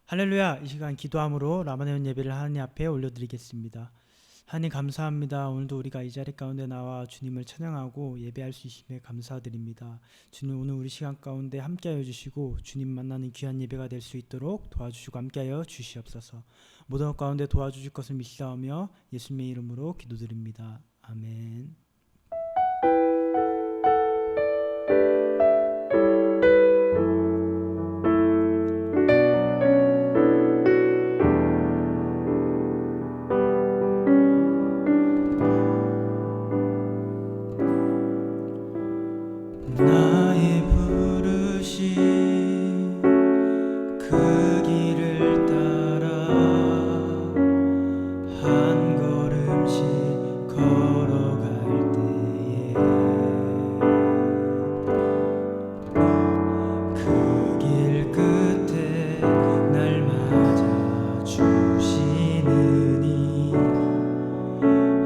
할렐루야. 이 시간 기도함으로 라마네온 예배를 하나님 앞에 올려드리겠습니다. 하나님 감사합니다. 오늘도 우리가 이 자리 가운데 나와 주님을 찬양하고 예배할 수 있음에 감사드립니다. 주님, 오늘 우리 시간 가운데 함께하여 주시고 주님 만나는 귀한 예배가 될 수 있도록 도와주시고 함께하여 주시옵소서. 모든 것 가운데 도와주실 것을 믿사오며 예수님의 이름으로 기도드립니다. 아멘. 나의 부르심 그 길을 따라 한 걸음씩 걸어갈 때에 그 길 끝에 날 맞아 주시느니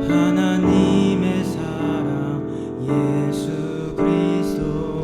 하나님의 사랑 예수 그리스도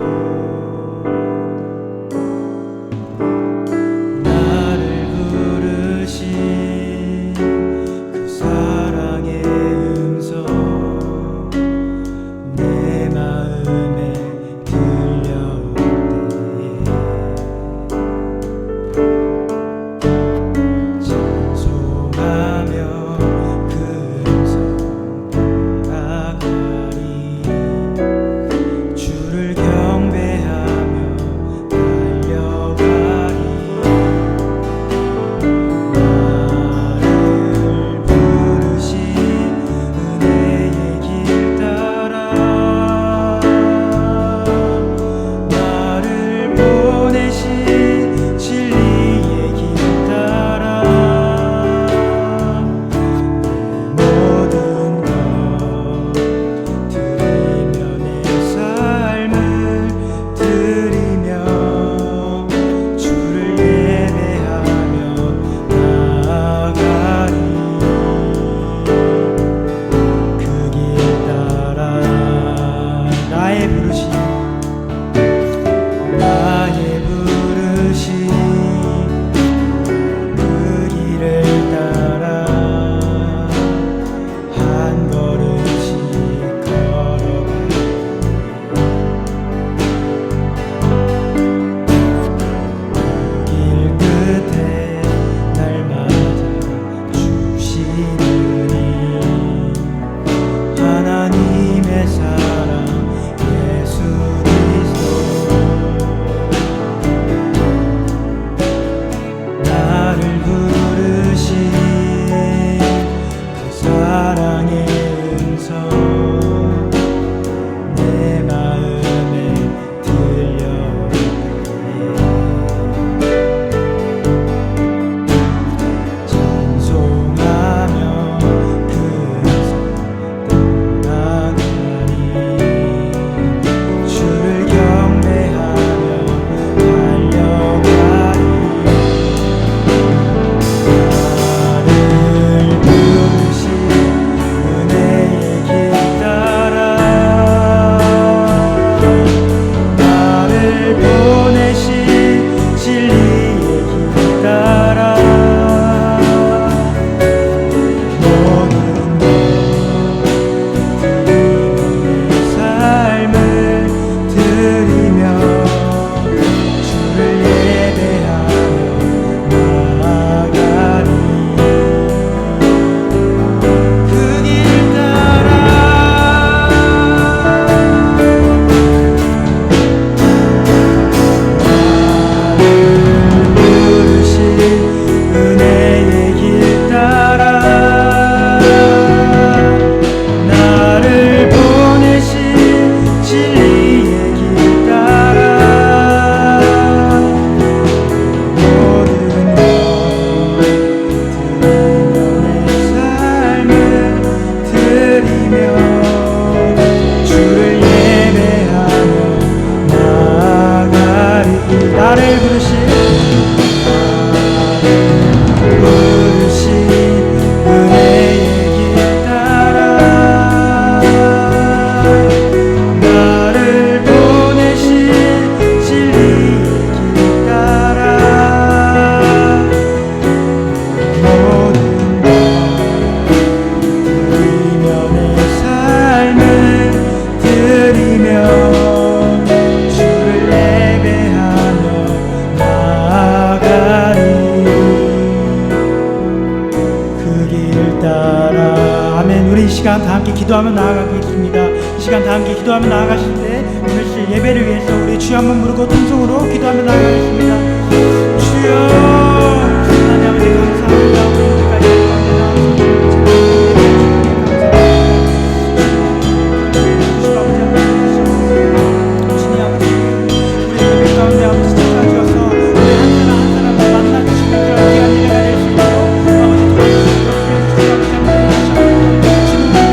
시간 다 함께 기도하며 나아가겠습니다. 이 시간 다 함께 기도하며 나아가실 때 오늘 주 예배를 위해서 우리 주여 한번 부르고 통성으로 기도하며 나아가겠습니다. 주여 하나님 아버지 감사합니다. 우리 여기까지 가운데 나와서 주님 아버지 우리 예배 가운데 아버지 찾아주셔서 우리 한 사람 한 사람을 만나주시는 그런 귀한 예배가 될 수 있도록 아버지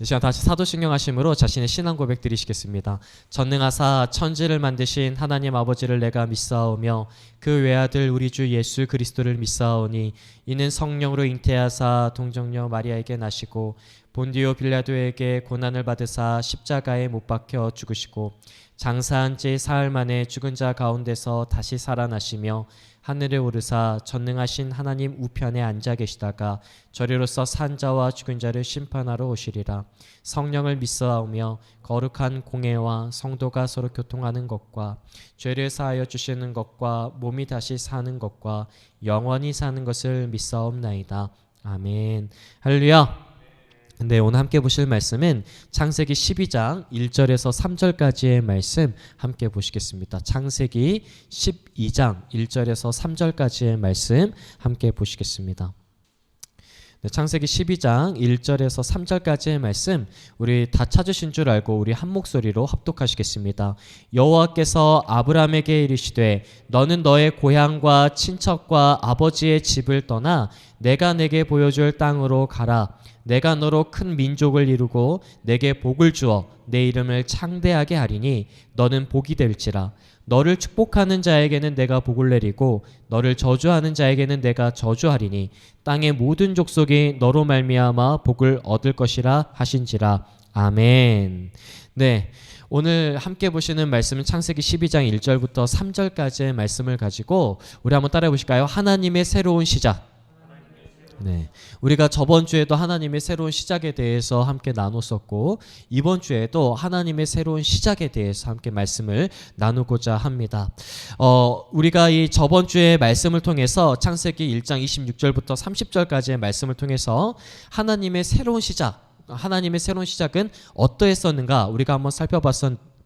이 시간 다시 사도신경 하심으로 자신의 신앙 고백 드리시겠습니다. 전능하사 천지를 만드신 하나님 아버지를 내가 믿사오며 그 외아들 우리 주 예수 그리스도를 믿사오니 이는 성령으로 잉태하사 동정녀 마리아에게 나시고 본디오 빌라도에게 고난을 받으사 십자가에 못 박혀 죽으시고 장사한 지 사흘 만에 죽은 자 가운데서 다시 살아나시며 하늘에 오르사 전능하신 하나님 우편에 앉아 계시다가 저리로서 산 자와 죽은 자를 심판하러 오시리라. 성령을 믿사오며 거룩한 공회와 성도가 서로 교통하는 것과 죄를 사하여 주시는 것과 몸이 다시 사는 것과 영원히 사는 것을 믿사옵나이다. 아멘. 할렐루야. 네, 오늘 함께 보실 말씀은 창세기 12장 1절에서 3절까지의 말씀 함께 보시겠습니다. 창세기 12장 1절에서 3절까지의 말씀 함께 보시겠습니다. 네, 창세기 12장 1절에서 3절까지의 말씀 우리 다 찾으신 줄 알고 우리 한 목소리로 합독하시겠습니다. 여호와께서 아브라함에게 이르시되 너는 너의 고향과 친척과 아버지의 집을 떠나 내가 내게 보여줄 땅으로 가라. 내가 너로 큰 민족을 이루고 내게 복을 주어 내 이름을 창대하게 하리니 너는 복이 될지라. 너를 축복하는 자에게는 내가 복을 내리고 너를 저주하는 자에게는 내가 저주하리니 땅의 모든 족속이 너로 말미암아 복을 얻을 것이라 하신지라. 아멘. 네, 오늘 함께 보시는 말씀은 창세기 12장 1절부터 3절까지의 말씀을 가지고 우리 한번 따라해 보실까요? 하나님의 새로운 시작. 네, 우리가 저번 주에도 하나님의 새로운 시작에 대해서 함께 나눴었고 이번 주에도 하나님의 새로운 시작에 대해서 함께 말씀을 나누고자 합니다. 우리가 이 저번 주의 말씀을 통해서 창세기 1장 26절부터 30절까지의 말씀을 통해서 하나님의 새로운 시작은 어떠했었는가 우리가 한번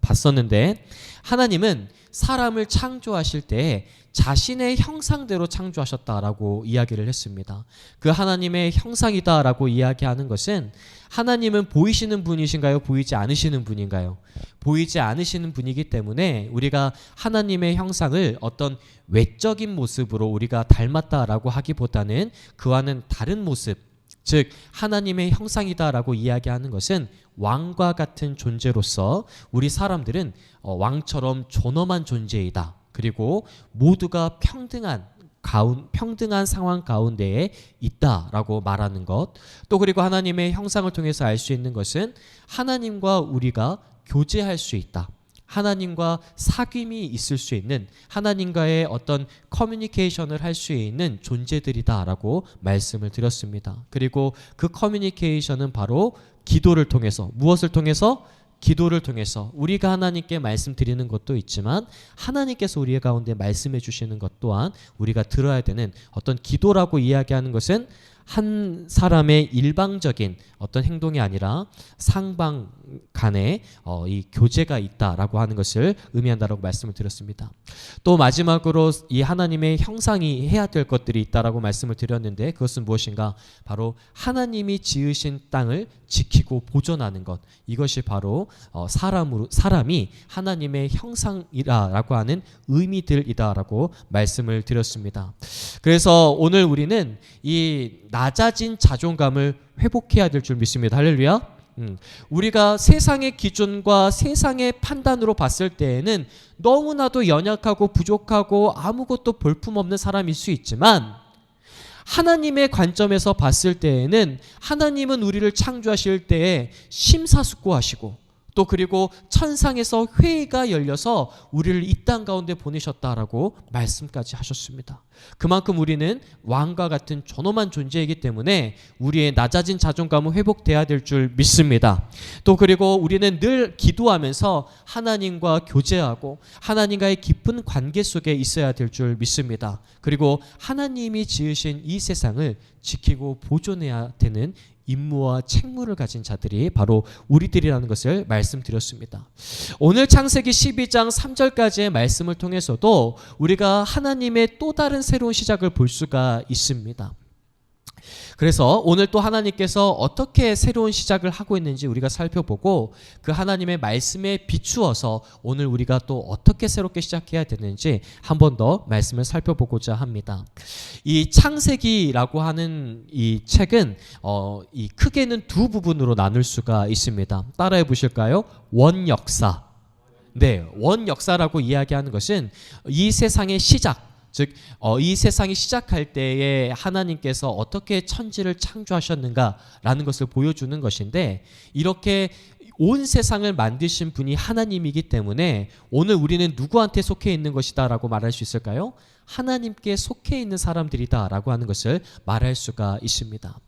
봤었는데 하나님은 사람을 창조하실 때 자신의 형상대로 창조하셨다라고 이야기를 했습니다. 그 하나님의 형상이다라고 이야기하는 것은 하나님은 보이시는 분이신가요? 보이지 않으시는 분인가요? 보이지 않으시는 분이기 때문에 우리가 하나님의 형상을 어떤 외적인 모습으로 우리가 닮았다라고 하기보다는 그와는 다른 모습, 즉 하나님의 형상이다라고 이야기하는 것은 왕과 같은 존재로서 우리 사람들은 왕처럼 존엄한 존재이다. 그리고 모두가 평등한 상황 가운데에 있다라고 말하는 것. 또 그리고 하나님의 형상을 통해서 알 수 있는 것은 하나님과 우리가 교제할 수 있다. 하나님과 사귐이 있을 수 있는 하나님과의 어떤 커뮤니케이션을 할 수 있는 존재들이다라고 말씀을 드렸습니다. 그리고 그 커뮤니케이션은 바로 기도를 통해서 무엇을 통해서? 기도를 통해서 우리가 하나님께 말씀드리는 것도 있지만 하나님께서 우리 가운데 말씀해 주시는 것 또한 우리가 들어야 되는 어떤 기도라고 이야기하는 것은 한 사람의 일방적인 어떤 행동이 아니라 상방 간에 이 교제가 있다라고 하는 것을 의미한다라고 말씀을 드렸습니다. 또 마지막으로 이 하나님의 형상이 해야 될 것들이 있다라고 말씀을 드렸는데 그것은 무엇인가? 바로 하나님이 지으신 땅을 지키고 보존하는 것. 이것이 바로 사람이 하나님의 형상이라고 하는 의미들이다라고 말씀을 드렸습니다. 그래서 오늘 우리는 이 낮아진 자존감을 회복해야 될 줄 믿습니다. 할렐루야. 우리가 세상의 기준과 세상의 판단으로 봤을 때에는 너무나도 연약하고 부족하고 아무것도 볼품없는 사람일 수 있지만 하나님의 관점에서 봤을 때에는 하나님은 우리를 창조하실 때에 심사숙고하시고 또 그리고 천상에서 회의가 열려서 우리를 이 땅 가운데 보내셨다라고 말씀까지 하셨습니다. 그만큼 우리는 왕과 같은 존엄한 존재이기 때문에 우리의 낮아진 자존감은 회복돼야 될 줄 믿습니다. 또 그리고 우리는 늘 기도하면서 하나님과 교제하고 하나님과의 깊은 관계 속에 있어야 될 줄 믿습니다. 그리고 하나님이 지으신 이 세상을 지키고 보존해야 되는 임무와 책무를 가진 자들이 바로 우리들이라는 것을 말씀드렸습니다. 오늘 창세기 12장 3절까지의 말씀을 통해서도 우리가 하나님의 또 다른 새로운 시작을 볼 수가 있습니다. 그래서 오늘 또 하나님께서 어떻게 새로운 시작을 하고 있는지 우리가 살펴보고 그 하나님의 말씀에 비추어서 오늘 우리가 또 어떻게 새롭게 시작해야 되는지 한 번 더 말씀을 살펴보고자 합니다. 이 창세기라고 하는 이 책은 이 크게는 두 부분으로 나눌 수가 있습니다. 따라해 보실까요? 원역사. 네, 원역사라고 이야기하는 것은 이 세상의 시작, 즉 이 세상이 시작할 때에 하나님께서 어떻게 천지를 창조하셨는가라는 것을 보여주는 것인데, 이렇게 온 세상을 만드신 분이 하나님이기 때문에 오늘 우리는 누구한테 속해 있는 것이다 라고 말할 수 있을까요? 하나님께 속해 있는 사람들이다 라고 하는 것을 말할 수가 있습니다.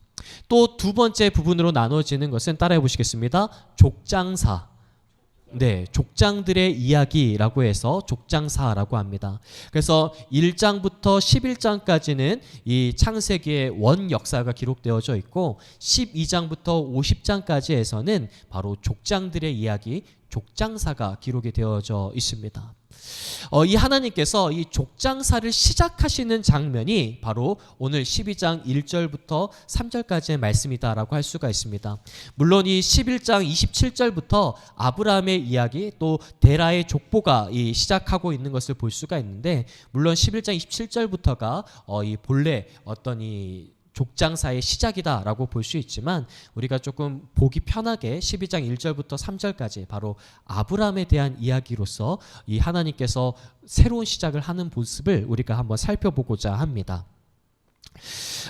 또 두 번째 부분으로 나눠지는 것은 따라해 보시겠습니다. 족장사. 네, 족장들의 이야기라고 해서 족장사라고 합니다. 그래서 1장부터 11장까지는 이 창세기의 원 역사가 기록되어져 있고 12장부터 50장까지에서는 바로 족장들의 이야기, 족장사가 기록이 되어져 있습니다. 이 하나님께서 이 족장사를 시작하시는 장면이 바로 오늘 12장 1절부터 3절까지의 말씀이다라고 할 수가 있습니다. 물론 이 11장 27절부터 아브라함의 이야기 또 데라의 족보가 시작하고 있는 것을 볼 수가 있는데, 물론 11장 27절부터가 이 본래 어떤 이 족장사의 시작이다라고 볼 수 있지만 우리가 조금 보기 편하게 12장 1절부터 3절까지 바로 아브라함에 대한 이야기로서 이 하나님께서 새로운 시작을 하는 모습을 우리가 한번 살펴보고자 합니다.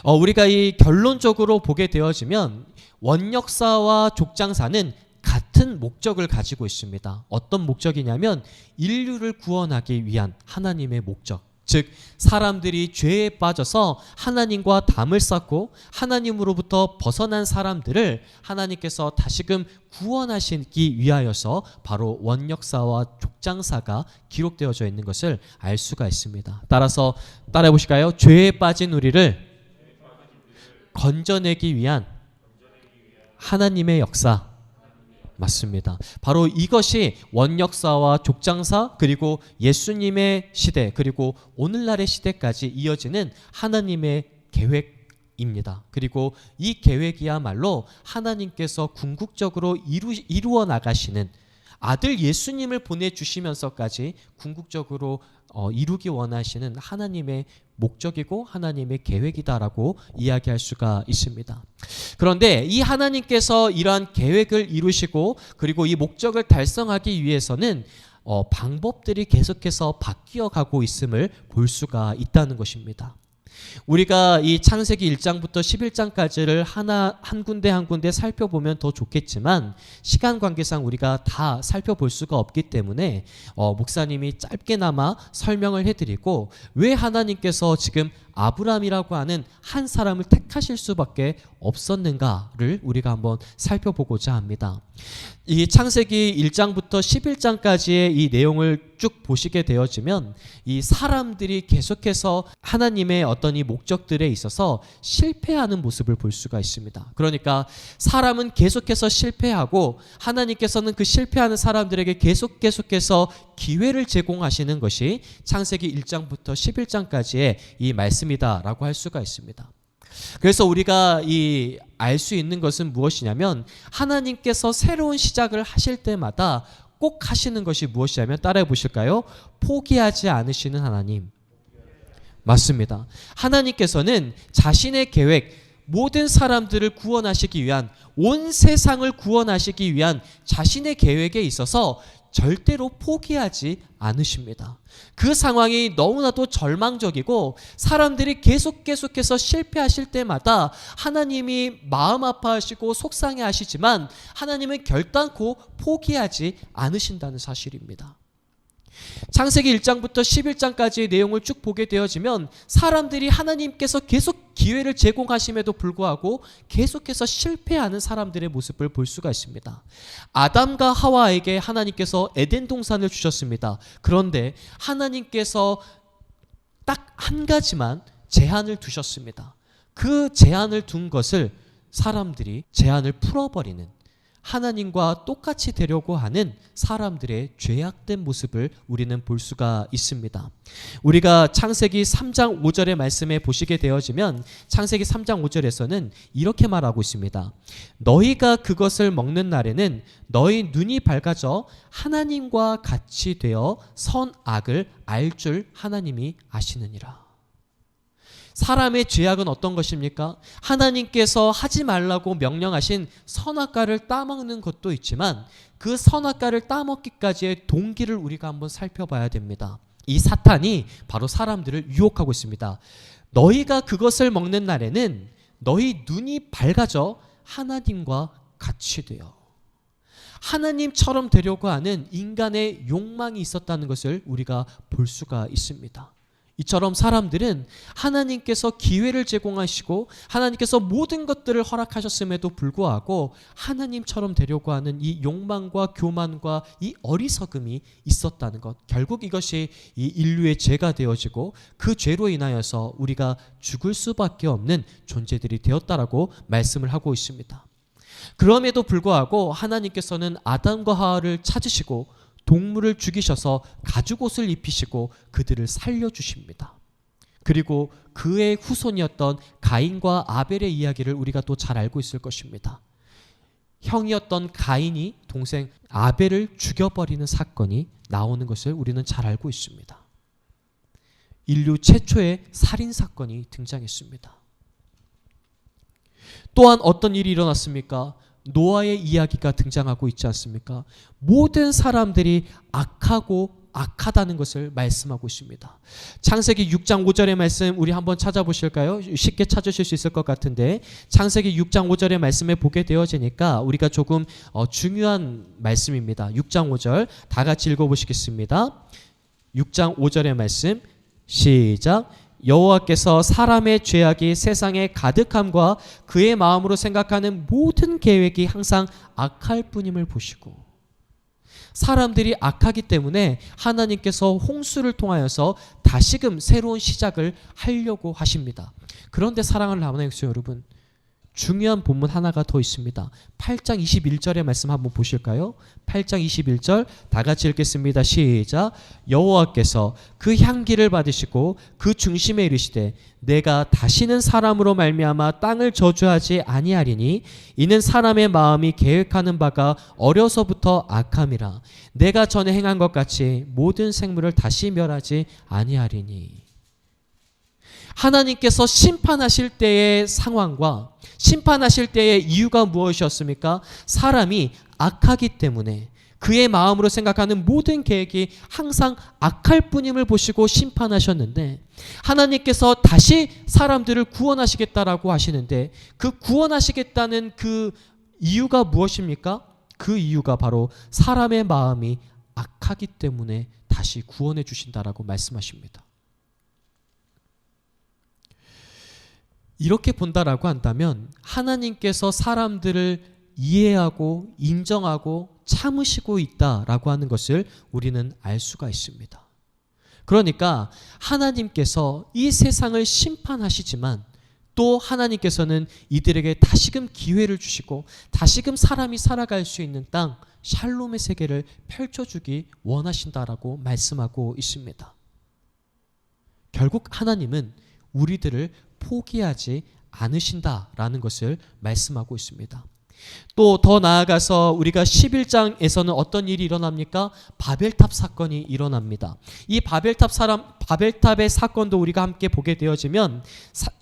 우리가 이 결론적으로 보게 되어지면 원역사와 족장사는 같은 목적을 가지고 있습니다. 어떤 목적이냐면 인류를 구원하기 위한 하나님의 목적, 즉 사람들이 죄에 빠져서 하나님과 담을 쌓고 하나님으로부터 벗어난 사람들을 하나님께서 다시금 구원하시기 위하여서 바로 원역사와 족장사가 기록되어져 있는 것을 알 수가 있습니다. 따라서 따라해 보실까요? 죄에 빠진 우리를 건져내기 위한 하나님의 역사, 맞습니다. 바로 이것이 원역사와 족장사 그리고 예수님의 시대 그리고 오늘날의 시대까지 이어지는 하나님의 계획입니다. 그리고 이 계획이야말로 하나님께서 궁극적으로 이루어 나가시는 아들 예수님을 보내주시면서까지 궁극적으로 이루기 원하시는 하나님의 목적이고 하나님의 계획이다라고 이야기할 수가 있습니다. 그런데 이 하나님께서 이러한 계획을 이루시고 그리고 이 목적을 달성하기 위해서는 방법들이 계속해서 바뀌어가고 있음을 볼 수가 있다는 것입니다. 우리가 이 창세기 1장부터 11장까지를 한 군데 한 군데 살펴보면 더 좋겠지만 시간 관계상 우리가 다 살펴볼 수가 없기 때문에 목사님이 짧게나마 설명을 해드리고 왜 하나님께서 지금 아브라함이라고 하는 한 사람을 택하실 수밖에 없었는가를 우리가 한번 살펴보고자 합니다. 이 창세기 1장부터 11장까지의 이 내용을 쭉 보시게 되어지면 이 사람들이 계속해서 하나님의 어떤 이 목적들에 있어서 실패하는 모습을 볼 수가 있습니다. 그러니까 사람은 계속해서 실패하고 하나님께서는 그 실패하는 사람들에게 계속해서 기회를 제공하시는 것이 창세기 1장부터 11장까지의 이 말씀이다라고 할 수가 있습니다. 그래서 우리가 알 수 있는 것은 무엇이냐면 하나님께서 새로운 시작을 하실 때마다 꼭 하시는 것이 무엇이냐면 따라해 보실까요? 포기하지 않으시는 하나님. 맞습니다. 하나님께서는 자신의 계획, 모든 사람들을 구원하시기 위한, 온 세상을 구원하시기 위한 자신의 계획에 있어서 절대로 포기하지 않으십니다. 그 상황이 너무나도 절망적이고 사람들이 계속해서 실패하실 때마다 하나님이 마음 아파하시고 속상해하시지만 하나님은 결단코 포기하지 않으신다는 사실입니다. 창세기 1장부터 11장까지의 내용을 쭉 보게 되어지면 사람들이 하나님께서 계속 기회를 제공하심에도 불구하고 계속해서 실패하는 사람들의 모습을 볼 수가 있습니다. 아담과 하와에게 하나님께서 에덴 동산을 주셨습니다. 그런데 하나님께서 딱 한 가지만 제한을 두셨습니다. 그 제한을 둔 것을 사람들이 제한을 풀어버리는, 하나님과 똑같이 되려고 하는 사람들의 죄악된 모습을 우리는 볼 수가 있습니다. 우리가 창세기 3장 5절의 말씀에 보시게 되어지면 창세기 3장 5절에서는 이렇게 말하고 있습니다. 너희가 그것을 먹는 날에는 너희 눈이 밝아져 하나님과 같이 되어 선악을 알 줄 하나님이 아시느니라. 사람의 죄악은 어떤 것입니까? 하나님께서 하지 말라고 명령하신 선악과를 따먹는 것도 있지만 그 선악과를 따먹기까지의 동기를 우리가 한번 살펴봐야 됩니다. 이 사탄이 바로 사람들을 유혹하고 있습니다. 너희가 그것을 먹는 날에는 너희 눈이 밝아져 하나님과 같이 되어, 하나님처럼 되려고 하는 인간의 욕망이 있었다는 것을 우리가 볼 수가 있습니다. 이처럼 사람들은 하나님께서 기회를 제공하시고 하나님께서 모든 것들을 허락하셨음에도 불구하고 하나님처럼 되려고 하는 이 욕망과 교만과 이 어리석음이 있었다는 것, 결국 이것이 이 인류의 죄가 되어지고 그 죄로 인하여서 우리가 죽을 수밖에 없는 존재들이 되었다라고 말씀을 하고 있습니다. 그럼에도 불구하고 하나님께서는 아담과 하와를 찾으시고 동물을 죽이셔서 가죽옷을 입히시고 그들을 살려주십니다. 그리고 그의 후손이었던 가인과 아벨의 이야기를 우리가 또 잘 알고 있을 것입니다. 형이었던 가인이 동생 아벨을 죽여버리는 사건이 나오는 것을 우리는 잘 알고 있습니다. 인류 최초의 살인사건이 등장했습니다. 또한 어떤 일이 일어났습니까? 노아의 이야기가 등장하고 있지 않습니까? 모든 사람들이 악하다는 것을 말씀하고 있습니다. 창세기 6장 5절의 말씀 우리 한번 찾아보실까요? 쉽게 찾으실 수 있을 것 같은데 창세기 6장 5절의 말씀에 보게 되어지니까 우리가 조금 중요한 말씀입니다. 6장 5절 다 같이 읽어보시겠습니다. 6장 5절의 말씀 시작. 여호와께서 사람의 죄악이 세상에 가득함과 그의 마음으로 생각하는 모든 계획이 항상 악할 뿐임을 보시고, 사람들이 악하기 때문에 하나님께서 홍수를 통하여서 다시금 새로운 시작을 하려고 하십니다. 그런데 사랑하는 라마네 백성 여러분, 중요한 본문 하나가 더 있습니다. 8장 21절의 말씀 한번 보실까요? 8장 21절 다 같이 읽겠습니다. 시작. 여호와께서 그 향기를 받으시고 그 중심에 이르시되 내가 다시는 사람으로 말미암아 땅을 저주하지 아니하리니 이는 사람의 마음이 계획하는 바가 어려서부터 악함이라. 내가 전에 행한 것 같이 모든 생물을 다시 멸하지 아니하리니. 하나님께서 심판하실 때의 상황과 심판하실 때의 이유가 무엇이었습니까? 사람이 악하기 때문에 그의 마음으로 생각하는 모든 계획이 항상 악할 뿐임을 보시고 심판하셨는데, 하나님께서 다시 사람들을 구원하시겠다라고 하시는데 그 구원하시겠다는 그 이유가 무엇입니까? 그 이유가 바로 사람의 마음이 악하기 때문에 다시 구원해 주신다라고 말씀하십니다. 이렇게 본다라고 한다면 하나님께서 사람들을 이해하고 인정하고 참으시고 있다라고 하는 것을 우리는 알 수가 있습니다. 그러니까 하나님께서 이 세상을 심판하시지만 또 하나님께서는 이들에게 다시금 기회를 주시고 다시금 사람이 살아갈 수 있는 땅 샬롬의 세계를 펼쳐주기 원하신다라고 말씀하고 있습니다. 결국 하나님은 우리들을 포기하지 않으신다라는 것을 말씀하고 있습니다. 또 더 나아가서 우리가 11장에서는 어떤 일이 일어납니까? 바벨탑 사건이 일어납니다. 이 바벨탑 바벨탑의 사건도 우리가 함께 보게 되어지면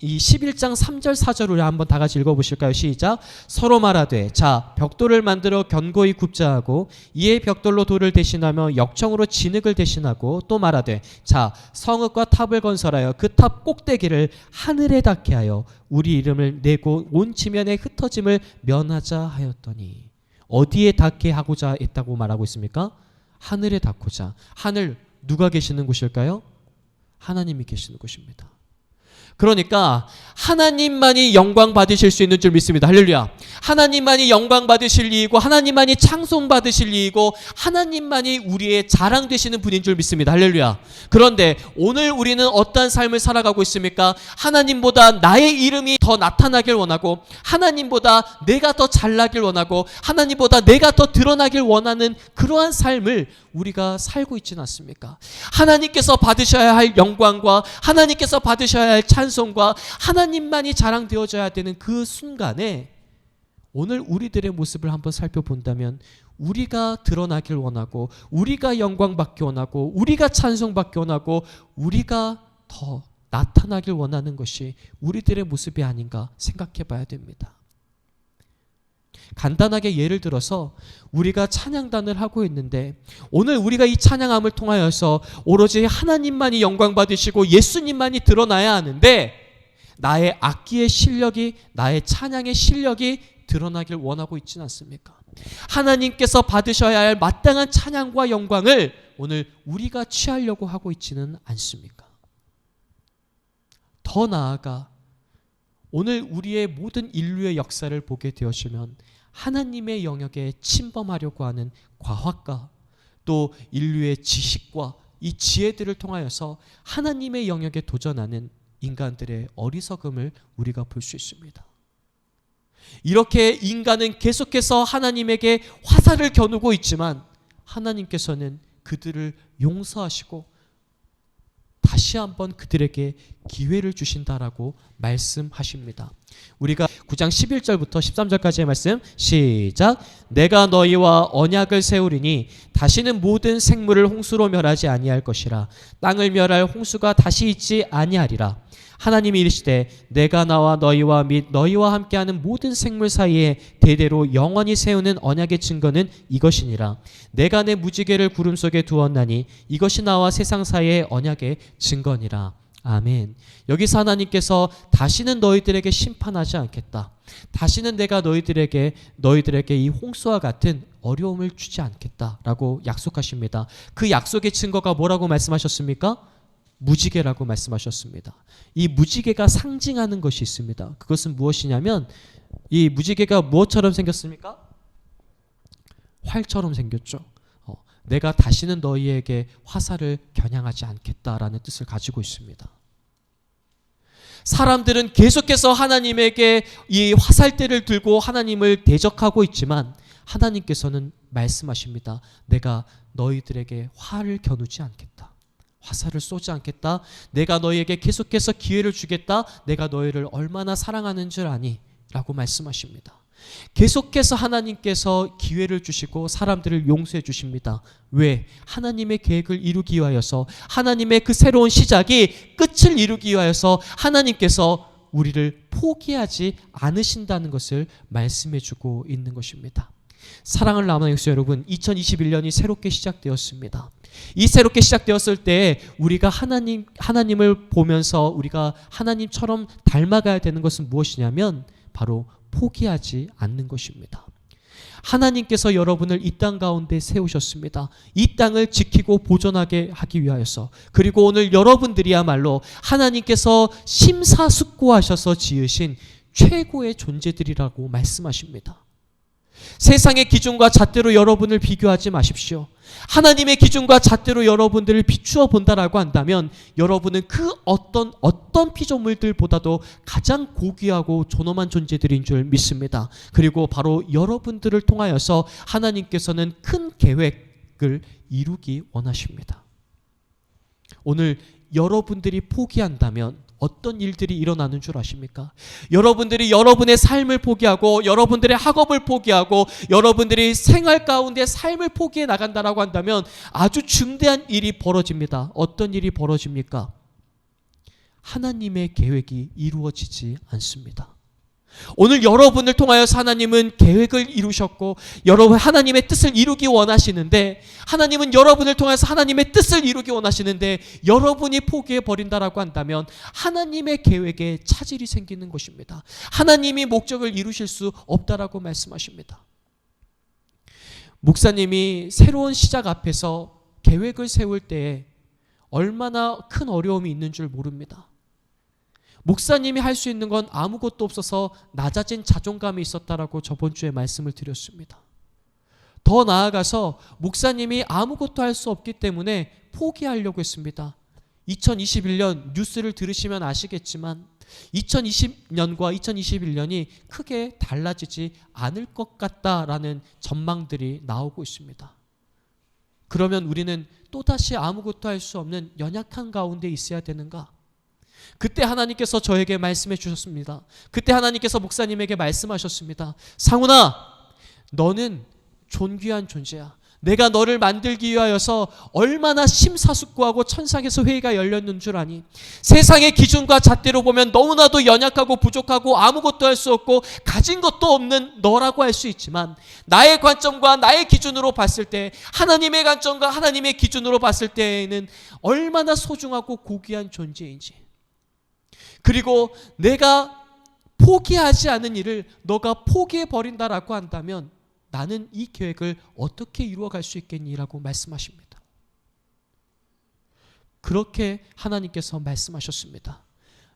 이 11장 3절 4절 우리 한번 다 같이 읽어보실까요? 시작. 서로 말하되 자 벽돌을 만들어 견고히 굽자 하고 이에 벽돌로 돌을 대신하며 역청으로 진흙을 대신하고 또 말하되 자 성읍과 탑을 건설하여 그 탑 꼭대기를 하늘에 닿게 하여 우리 이름을 내고 온 지면에 흩어짐을 면하자 하였더니 어디에 닿게 하고자 했다고 말하고 있습니까? 하늘에 닿고자. 하늘 누가 계시는 곳일까요? 하나님이 계시는 곳입니다. 그러니까 하나님만이 영광 받으실 수 있는 줄 믿습니다. 할렐루야. 하나님만이 영광 받으실 이이고 하나님만이 찬송 받으실 이이고 하나님만이 우리의 자랑 되시는 분인 줄 믿습니다. 할렐루야. 그런데 오늘 우리는 어떠한 삶을 살아가고 있습니까? 하나님보다 나의 이름이 더 나타나길 원하고 하나님보다 내가 더 잘나길 원하고 하나님보다 내가 더 드러나길 원하는 그러한 삶을 우리가 살고 있지는 않습니까? 하나님께서 받으셔야 할 영광과 하나님께서 받으셔야 할 찬송과 하나님만이 자랑되어져야 되는 그 순간에 오늘 우리들의 모습을 한번 살펴본다면 우리가 드러나길 원하고 우리가 영광받기 원하고 우리가 찬송받기 원하고 우리가 더 나타나길 원하는 것이 우리들의 모습이 아닌가 생각해 봐야 됩니다. 간단하게 예를 들어서 우리가 찬양단을 하고 있는데 오늘 우리가 이 찬양함을 통하여서 오로지 하나님만이 영광 받으시고 예수님만이 드러나야 하는데 나의 악기의 실력이 나의 찬양의 실력이 드러나길 원하고 있지는 않습니까? 하나님께서 받으셔야 할 마땅한 찬양과 영광을 오늘 우리가 취하려고 하고 있지는 않습니까? 더 나아가 오늘 우리의 모든 인류의 역사를 보게 되어지면 하나님의 영역에 침범하려고 하는 과학과 또 인류의 지식과 이 지혜들을 통하여서 하나님의 영역에 도전하는 인간들의 어리석음을 우리가 볼 수 있습니다. 이렇게 인간은 계속해서 하나님에게 화살을 겨누고 있지만 하나님께서는 그들을 용서하시고 다시 한번 그들에게 기회를 주신다라고 말씀하십니다. 우리가 9장 11절부터 13절까지의 말씀 시작. 내가 너희와 언약을 세우리니 다시는 모든 생물을 홍수로 멸하지 아니할 것이라. 땅을 멸할 홍수가 다시 있지 아니하리라. 하나님이 이르시되 내가 나와 너희와 및 너희와 함께하는 모든 생물 사이에 대대로 영원히 세우는 언약의 증거는 이것이니라. 내가 내 무지개를 구름 속에 두었나니 이것이 나와 세상 사이의 언약의 증거니라. 아멘. 여기서 하나님께서 다시는 너희들에게 심판하지 않겠다. 다시는 내가 너희들에게 이 홍수와 같은 어려움을 주지 않겠다라고 약속하십니다. 그 약속의 증거가 뭐라고 말씀하셨습니까? 무지개라고 말씀하셨습니다. 이 무지개가 상징하는 것이 있습니다. 그것은 무엇이냐면 이 무지개가 무엇처럼 생겼습니까? 활처럼 생겼죠. 내가 다시는 너희에게 화살을 겨냥하지 않겠다라는 뜻을 가지고 있습니다. 사람들은 계속해서 하나님에게 이 화살대를 들고 하나님을 대적하고 있지만 하나님께서는 말씀하십니다. 내가 너희들에게 화를 겨누지 않겠다. 화살을 쏘지 않겠다. 내가 너희에게 계속해서 기회를 주겠다. 내가 너희를 얼마나 사랑하는 줄 아니? 라고 말씀하십니다. 계속해서 하나님께서 기회를 주시고 사람들을 용서해 주십니다. 왜? 하나님의 계획을 이루기 위하여서, 하나님의 그 새로운 시작이 끝을 이루기 위하여서 하나님께서 우리를 포기하지 않으신다는 것을 말씀해 주고 있는 것입니다. 사랑을 나누는 역사 여러분, 2021년이 새롭게 시작되었습니다. 이 새롭게 시작되었을 때 우리가 하나님을 보면서 우리가 하나님처럼 닮아가야 되는 것은 무엇이냐면 바로 포기하지 않는 것입니다. 하나님께서 여러분을 이 땅 가운데 세우셨습니다. 이 땅을 지키고 보존하게 하기 위하여서, 그리고 오늘 여러분들이야말로 하나님께서 심사숙고하셔서 지으신 최고의 존재들이라고 말씀하십니다. 세상의 기준과 잣대로 여러분을 비교하지 마십시오. 하나님의 기준과 잣대로 여러분들을 비추어 본다라고 한다면 여러분은 그 어떤 피조물들보다도 가장 고귀하고 존엄한 존재들인 줄 믿습니다. 그리고 바로 여러분들을 통하여서 하나님께서는 큰 계획을 이루기 원하십니다. 오늘 여러분들이 포기한다면 어떤 일들이 일어나는 줄 아십니까? 여러분들이 여러분의 삶을 포기하고 여러분들의 학업을 포기하고 여러분들이 생활 가운데 삶을 포기해 나간다라고 한다면 아주 중대한 일이 벌어집니다. 어떤 일이 벌어집니까? 하나님의 계획이 이루어지지 않습니다. 오늘 여러분을 통하여서 하나님은 계획을 이루셨고 여러분 하나님의 뜻을 이루기 원하시는데 하나님은 여러분을 통해서 하나님의 뜻을 이루기 원하시는데 여러분이 포기해 버린다라고 한다면 하나님의 계획에 차질이 생기는 것입니다. 하나님이 목적을 이루실 수 없다라고 말씀하십니다. 목사님이 새로운 시작 앞에서 계획을 세울 때에 얼마나 큰 어려움이 있는 줄 모릅니다. 목사님이 할 수 있는 건 아무것도 없어서 낮아진 자존감이 있었다라고 저번 주에 말씀을 드렸습니다. 더 나아가서 목사님이 아무것도 할 수 없기 때문에 포기하려고 했습니다. 2021년 뉴스를 들으시면 아시겠지만 2020년과 2021년이 크게 달라지지 않을 것 같다라는 전망들이 나오고 있습니다. 그러면 우리는 또다시 아무것도 할 수 없는 연약한 가운데 있어야 되는가? 그때 하나님께서 저에게 말씀해 주셨습니다. 그때 하나님께서 목사님에게 말씀하셨습니다. 상훈아, 너는 존귀한 존재야. 내가 너를 만들기 위하여서 얼마나 심사숙고하고 천상에서 회의가 열렸는 줄 아니? 세상의 기준과 잣대로 보면 너무나도 연약하고 부족하고 아무것도 할 수 없고 가진 것도 없는 너라고 할 수 있지만 나의 관점과 나의 기준으로 봤을 때 하나님의 관점과 하나님의 기준으로 봤을 때에는 얼마나 소중하고 고귀한 존재인지, 그리고 내가 포기하지 않은 일을 너가 포기해버린다라고 한다면 나는 이 계획을 어떻게 이루어갈 수 있겠니라고 말씀하십니다. 그렇게 하나님께서 말씀하셨습니다.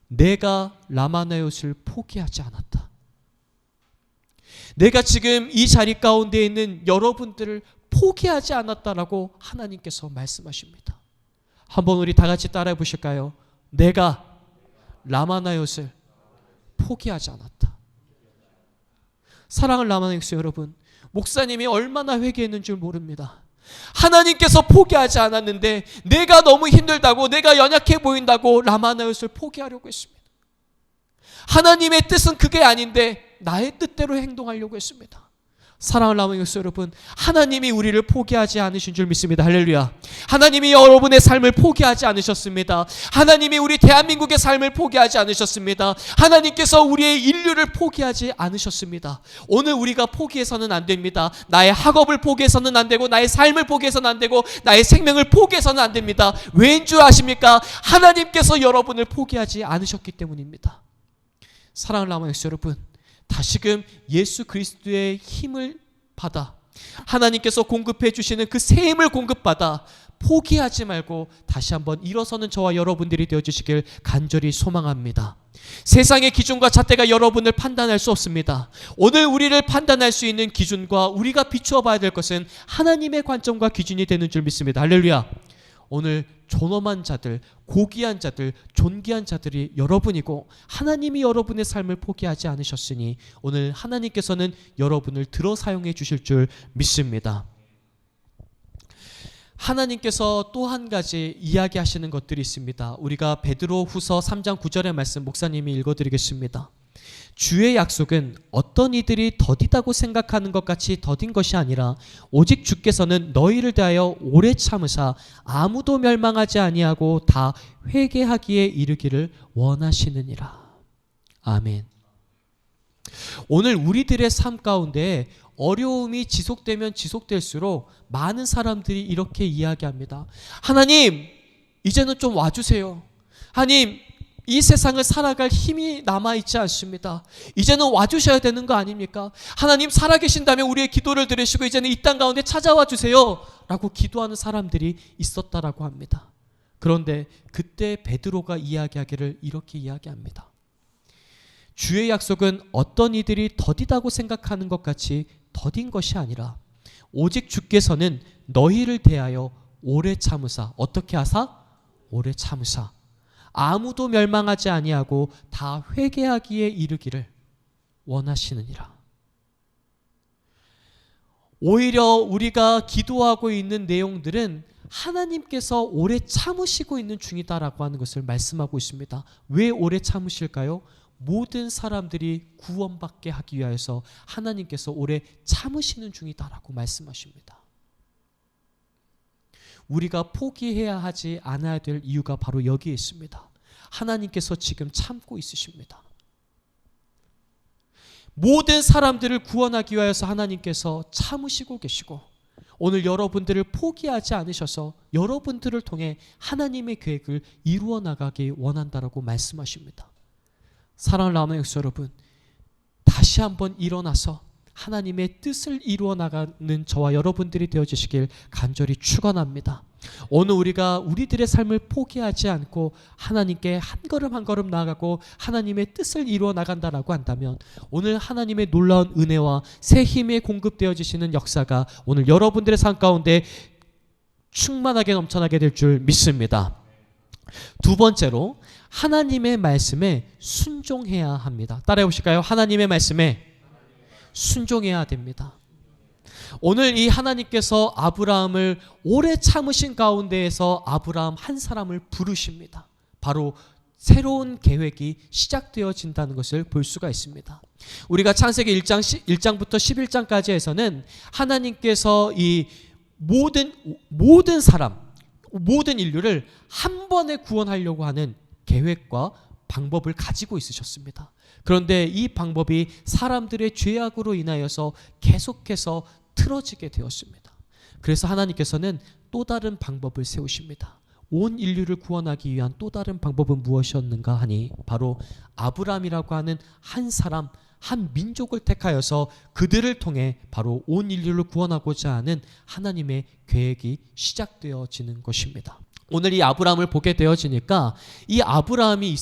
내가 라마나요스를 포기하지 않았다. 내가 지금 이 자리 가운데 있는 여러분들을 포기하지 않았다라고 하나님께서 말씀하십니다. 한번 우리 다 같이 따라해 보실까요? 내가 라마나요스를 포기하지 않았다. 사랑을 라마나요스 여러분, 목사님이 얼마나 회개했는 줄 모릅니다. 하나님께서 포기하지 않았는데 내가 너무 힘들다고, 내가 연약해 보인다고 라마나요스를 포기하려고 했습니다. 하나님의 뜻은 그게 아닌데 나의 뜻대로 행동하려고 했습니다. 사랑을 나누겠어요 여러분, 하나님이 우리를 포기하지 않으신 줄 믿습니다. 할렐루야. 하나님이 여러분의 삶을 포기하지 않으셨습니다. 하나님이 우리 대한민국의 삶을 포기하지 않으셨습니다. 하나님께서 우리의 인류를 포기하지 않으셨습니다. 오늘 우리가 포기해서는 안 됩니다. 나의 학업을 포기해서는 안 되고 나의 삶을 포기해서는 안 되고 나의 생명을 포기해서는 안 됩니다. 왜인 줄 아십니까? 하나님께서 여러분을 포기하지 않으셨기 때문입니다. 사랑을 나누겠어요 여러분, 다시금 예수 그리스도의 힘을 받아 하나님께서 공급해 주시는 그 새 힘을 공급받아 포기하지 말고 다시 한번 일어서는 저와 여러분들이 되어주시길 간절히 소망합니다. 세상의 기준과 잣대가 여러분을 판단할 수 없습니다. 오늘 우리를 판단할 수 있는 기준과 우리가 비추어 봐야 될 것은 하나님의 관점과 기준이 되는 줄 믿습니다. 할렐루야. 오늘 존엄한 자들, 고귀한 자들, 존귀한 자들이 여러분이고 하나님이 여러분의 삶을 포기하지 않으셨으니 오늘 하나님께서는 여러분을 들어 사용해 주실 줄 믿습니다. 하나님께서 또 한 가지 이야기하시는 것들이 있습니다. 우리가 베드로 후서 3장 9절의 말씀 목사님이 읽어드리겠습니다. 주의 약속은 어떤 이들이 더디다고 생각하는 것 같이 더딘 것이 아니라 오직 주께서는 너희를 대하여 오래 참으사 아무도 멸망하지 아니하고 다 회개하기에 이르기를 원하시느니라. 아멘. 오늘 우리들의 삶 가운데 어려움이 지속되면 지속될수록 많은 사람들이 이렇게 이야기합니다. 하나님, 이제는 좀 와주세요. 하나님, 이 세상을 살아갈 힘이 남아있지 않습니다. 이제는 와주셔야 되는 거 아닙니까? 하나님 살아계신다면 우리의 기도를 들으시고 이제는 이 땅 가운데 찾아와 주세요 라고 기도하는 사람들이 있었다라고 합니다. 그런데 그때 베드로가 이야기하기를 이렇게 이야기합니다. 주의 약속은 어떤 이들이 더디다고 생각하는 것 같이 더딘 것이 아니라 오직 주께서는 너희를 대하여 오래 참으사, 어떻게 하사? 오래 참으사 아무도 멸망하지 아니하고 다 회개하기에 이르기를 원하시느니라. 오히려 우리가 기도하고 있는 내용들은 하나님께서 오래 참으시고 있는 중이다라고 하는 것을 말씀하고 있습니다. 왜 오래 참으실까요? 모든 사람들이 구원받게 하기 위하여서 하나님께서 오래 참으시는 중이다라고 말씀하십니다. 우리가 포기해야 하지 않아야 될 이유가 바로 여기에 있습니다. 하나님께서 지금 참고 있으십니다. 모든 사람들을 구원하기 위하여서 하나님께서 참으시고 계시고, 오늘 여러분들을 포기하지 않으셔서 여러분들을 통해 하나님의 계획을 이루어 나가기 원한다라고 말씀하십니다. 사랑하는 라마의 역사 여러분, 다시 한번 일어나서 하나님의 뜻을 이루어 나가는 저와 여러분들이 되어주시길 간절히 축원합니다. 오늘 우리가 우리들의 삶을 포기하지 않고 하나님께 한 걸음 한 걸음 나아가고 하나님의 뜻을 이루어 나간다라고 한다면, 오늘 하나님의 놀라운 은혜와 새 힘에 공급되어지시는 역사가 오늘 여러분들의 삶 가운데 충만하게 넘쳐나게 될 줄 믿습니다. 두 번째로, 하나님의 말씀에 순종해야 합니다. 따라해 보실까요? 하나님의 말씀에 순종해야 됩니다. 오늘 이 하나님께서 아브라함을 오래 참으신 가운데에서 아브라함 한 사람을 부르십니다. 바로 새로운 계획이 시작되어진다는 것을 볼 수가 있습니다. 우리가 창세기 1장부터 11장까지 해서는 하나님께서 이 모든 사람, 모든 인류를 한 번에 구원하려고 하는 계획과 방법을 가지고 있으셨습니다. 그런데 이 방법이 사람들의 죄악으로 인하여서 계속해서 틀어지게 되었습니다. 그래서 하나님께서는 또 다른 방법을 세우십니다. 온 인류를 구원하기 위한 또 다른 방법은 무엇이었는가 하니, 바로 아브라함이라고 하는 한 사람, 한 민족을 택하여서 그들을 통해 바로 온 인류를 구원하고자 하는 하나님의 계획이 시작되어지는 것입니다. 오늘 이 아브라함을 보게 되어지니까 이 아브라함이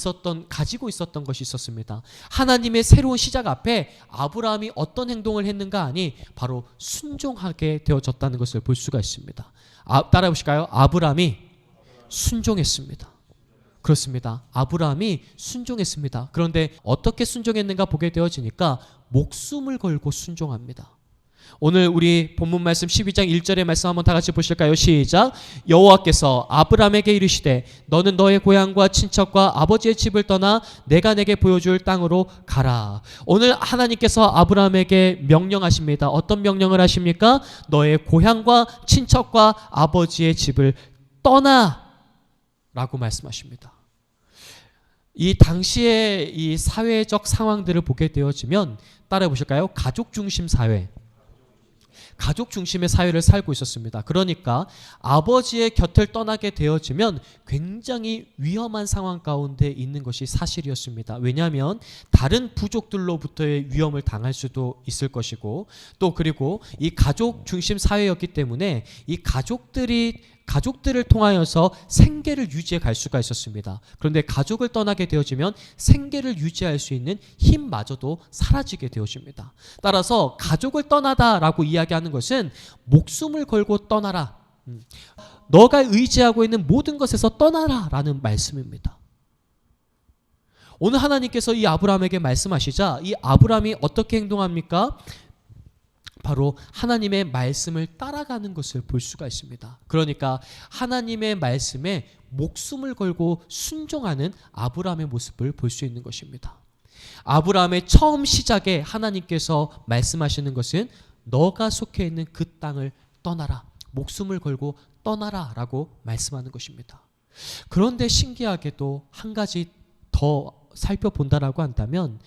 가지고 있었던 것이 있었습니다. 하나님의 새로운 시작 앞에 아브라함이 어떤 행동을 했는가 하니 바로 순종하게 되어졌다는 것을 볼 수가 있습니다. 따라해 보실까요? 아브라함이 순종했습니다. 그렇습니다. 아브라함이 순종했습니다. 그런데 어떻게 순종했는가 보게 되어지니까 목숨을 걸고 순종합니다. 오늘 우리 본문 말씀 12장 1절의 말씀 한번 다 같이 보실까요? 시작. 여호와께서 아브라함에게 이르시되 너는 너의 고향과 친척과 아버지의 집을 떠나 내가 내게 보여줄 땅으로 가라. 오늘 하나님께서 아브라함에게 명령하십니다. 어떤 명령을 하십니까? 너의 고향과 친척과 아버지의 집을 떠나 라고 말씀하십니다. 이 당시의 이 사회적 상황들을 보게 되어지면, 따라해 보실까요? 가족 중심 사회, 가족 중심의 사회를 살고 있었습니다. 그러니까 아버지의 곁을 떠나게 되어지면 굉장히 위험한 상황 가운데 있는 것이 사실이었습니다. 왜냐하면 다른 부족들로부터의 위험을 당할 수도 있을 것이고, 또 그리고 이 가족 중심 사회였기 때문에 이 가족들을 통하여서 생계를 유지해 갈 수가 있었습니다. 그런데 가족을 떠나게 되어지면 생계를 유지할 수 있는 힘마저도 사라지게 되어집니다. 따라서 가족을 떠나다라고 이야기하는 것은 목숨을 걸고 떠나라, 너가 의지하고 있는 모든 것에서 떠나라 라는 말씀입니다. 오늘 하나님께서 이 아브라함에게 말씀하시자 이 아브라함이 어떻게 행동합니까? 바로 하나님의 말씀을 따라가는 것을 볼 수가 있습니다. 그러니까 하나님의 말씀에 목숨을 걸고 순종하는 아브라함의 모습을 볼 수 있는 것입니다. 아브라함의 처음 시작에 하나님께서 말씀하시는 것은 너가 속해 있는 그 땅을 떠나라, 목숨을 걸고 떠나라 라고 말씀하는 것입니다. 그런데 신기하게도 한 가지 더 살펴본다라고 한다면,